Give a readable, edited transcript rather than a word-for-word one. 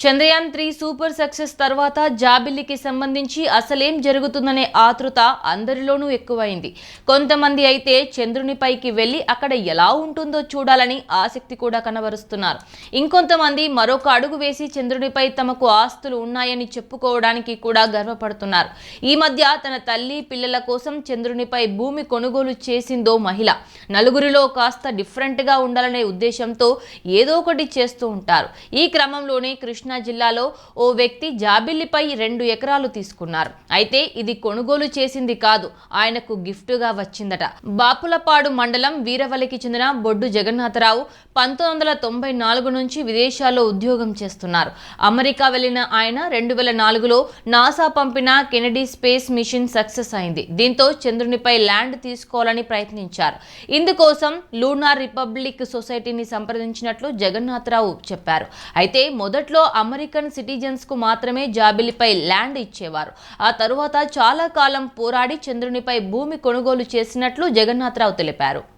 Chandrayaan three super success తర్వాత జాబిల్లికి సంబంధించి అసలేం జరుగుతుందనే ఆతృత అందరిలోనూ ఎక్కువైంది. కొంతమంది అయితే చంద్రునిపైకి వెళ్లి అక్కడ ఎలా ఉంటుందో చూడాలని ఆసక్తి కూడా కనబరుస్తున్నారు. ఇంకొంతమంది మరొక అడుగు వేసి చంద్రునిపై తమకు ఆస్తులు ఉన్నాయని చెప్పుకోవడానికి కూడా గర్వపడుతున్నారు. ఈ మధ్య తన తల్లి పిల్లల కోసం చంద్రునిపై భూమి కొనుగోలు చేసిందో మహిళ. నలుగురిలో కాస్త డిఫరెంట్ గా ఉండాలనే ఉద్దేశంతో ఏదో ఒకటి చేస్తూ ఉంటారు. ఈ క్రమంలోనే కృష్ణా జిల్లాలో ఓ వ్యక్తి జాబిల్లిపై 2 ఎకరాలు తీసుకున్నారు. అయితే ఇది కొనుగోలు చేసింది కాదు, ఆయనకు గిఫ్ట్గా వచ్చిందట. బాపులపాడు మండలం వీరవల్లికి చెందిన బొడ్డు జగన్నాథరావు 1994 నుంచి విదేశాల్లో ఉద్యోగం చేస్తున్నారు. అమెరికా వెళ్లిన ఆయన 2004లో నాసా పంపిన కెనడీ స్పేస్ మిషన్ సక్సెస్ అయింది. దీంతో చంద్రునిపై ల్యాండ్ తీసుకోవాలని ప్రయత్నించారు. ఇందుకోసం లూనార్ రిపబ్లిక్ సొసైటీని సంప్రదించినట్లు జగన్నాథరావు చెప్పారు. అయితే మొదట్లో అమెరికన్ సిటిజన్స్ కు మాత్రమే జాబిల్లిపై ల్యాండ్ ఇచ్చేవారు. ఆ తరువాత చాలా కాలం పోరాడి చంద్రునిపై భూమి కొనుగోలు చేసినట్లు జగన్నాథరావు తెలిపారు.